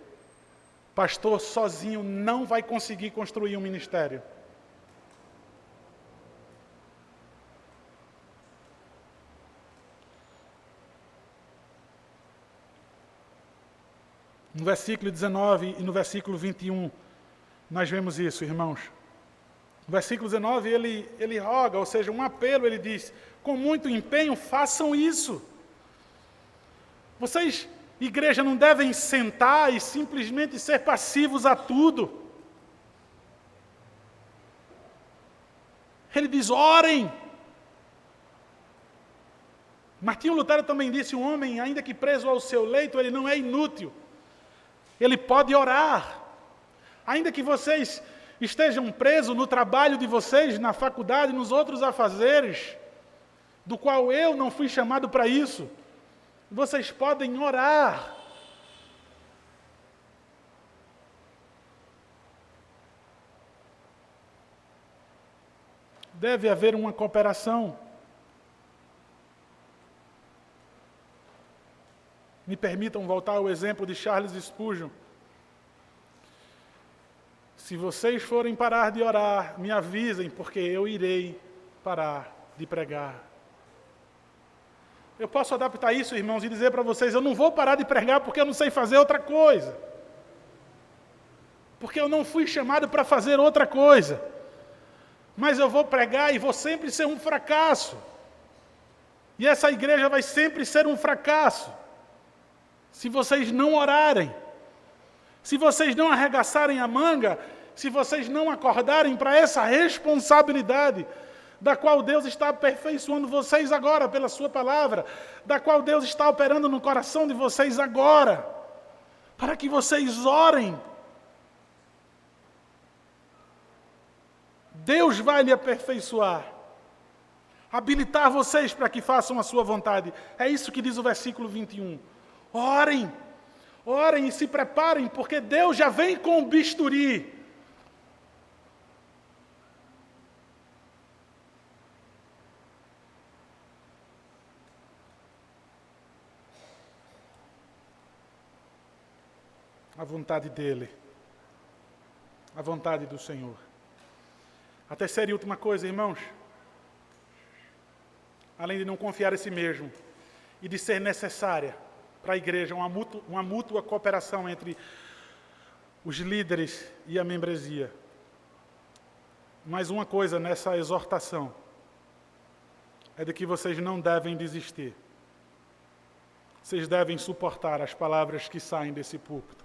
Pastor sozinho não vai conseguir construir um ministério. No versículo 19 e no versículo 21, nós vemos isso, irmãos. No versículo 19, ele roga, ou seja, um apelo, ele diz: com muito empenho, façam isso. Vocês, igreja, não devem sentar e simplesmente ser passivos a tudo. Ele diz: orem. Martinho Lutero também disse: um homem, ainda que preso ao seu leito, ele não é inútil. Ele pode orar. Ainda que vocês estejam presos no trabalho de vocês, na faculdade, nos outros afazeres, do qual eu não fui chamado para isso, vocês podem orar. Deve haver uma cooperação. Me permitam voltar ao exemplo de Charles Spurgeon. Se vocês forem parar de orar, me avisem, porque eu irei parar de pregar. Eu posso adaptar isso, irmãos, e dizer para vocês: eu não vou parar de pregar porque eu não sei fazer outra coisa. Porque eu não fui chamado para fazer outra coisa. Mas eu vou pregar e vou sempre ser um fracasso. E essa igreja vai sempre ser um fracasso. Se vocês não orarem, se vocês não arregaçarem a manga, se vocês não acordarem para essa responsabilidade da qual Deus está aperfeiçoando vocês agora pela sua palavra, da qual Deus está operando no coração de vocês agora, para que vocês orem. Deus vai lhe aperfeiçoar, habilitar vocês para que façam a sua vontade. É isso que diz o versículo 21. Orem, orem e se preparem, porque Deus já vem com o bisturi. A vontade dEle, a vontade do Senhor. A terceira e última coisa, irmãos, além de não confiar em si mesmo e de ser necessária para a igreja uma mútua cooperação entre os líderes e a membresia. Mais uma coisa nessa exortação é de que vocês não devem desistir. Vocês devem suportar as palavras que saem desse púlpito.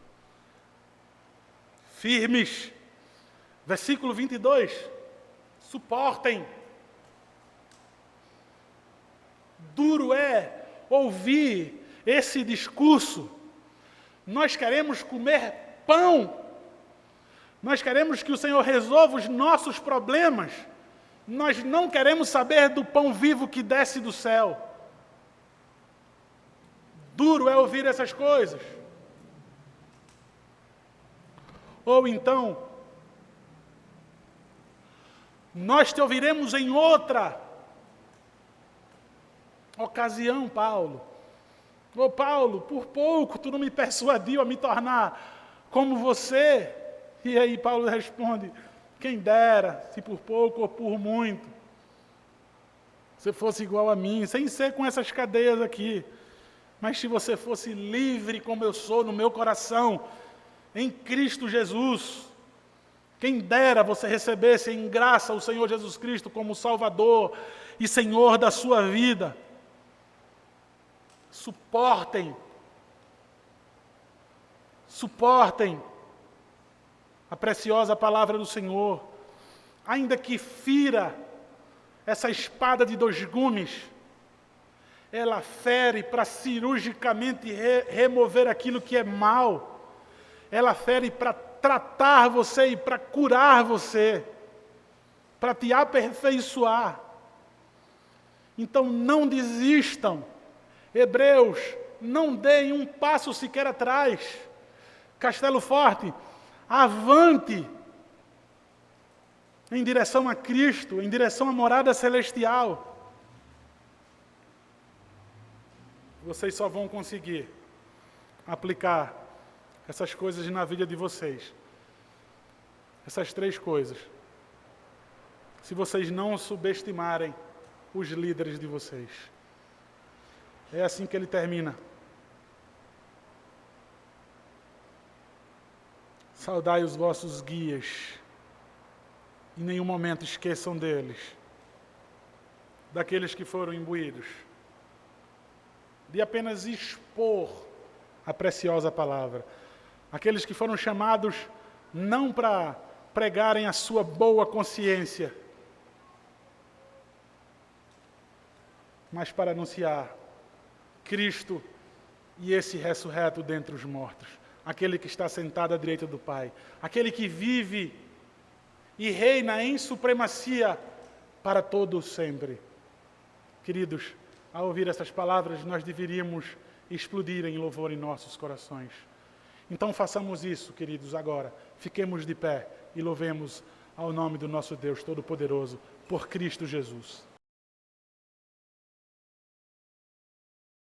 Firmes. Versículo 22. Suportem. Duro é ouvir esse discurso. Nós queremos comer pão. Nós queremos que o Senhor resolva os nossos problemas. Nós não queremos saber do pão vivo que desce do céu. Duro é ouvir essas coisas. Ou então, nós te ouviremos em outra ocasião, Paulo. Ô Paulo, por pouco tu não me persuadiu a me tornar como você. E aí Paulo responde, quem dera, se por pouco ou por muito, você fosse igual a mim, sem ser com essas cadeias aqui. Mas se você fosse livre como eu sou no meu coração, em Cristo Jesus, quem dera você recebesse em graça o Senhor Jesus Cristo como Salvador e Senhor da sua vida. Suportem a preciosa palavra do Senhor, ainda que fira essa espada de dois gumes, ela fere para cirurgicamente remover aquilo que é mal. Ela fere para tratar você e para curar você, para te aperfeiçoar. Então não desistam. Hebreus, não deem um passo sequer atrás. Castelo Forte, avante em direção a Cristo, em direção à morada celestial. Vocês só vão conseguir aplicar essas coisas na vida de vocês. Essas três coisas. Se vocês não subestimarem os líderes de vocês. É assim que ele termina. Saudai os vossos guias. Em nenhum momento esqueçam deles. Daqueles que foram imbuídos. De apenas expor a preciosa palavra. Aqueles que foram chamados não para pregarem a sua boa consciência, mas para anunciar Cristo e esse ressurreto dentre os mortos. Aquele que está sentado à direita do Pai. Aquele que vive e reina em supremacia para todo sempre. Queridos, ao ouvir essas palavras, nós deveríamos explodir em louvor em nossos corações. Então façamos isso, queridos, agora. Fiquemos de pé e louvemos ao nome do nosso Deus Todo-Poderoso, por Cristo Jesus.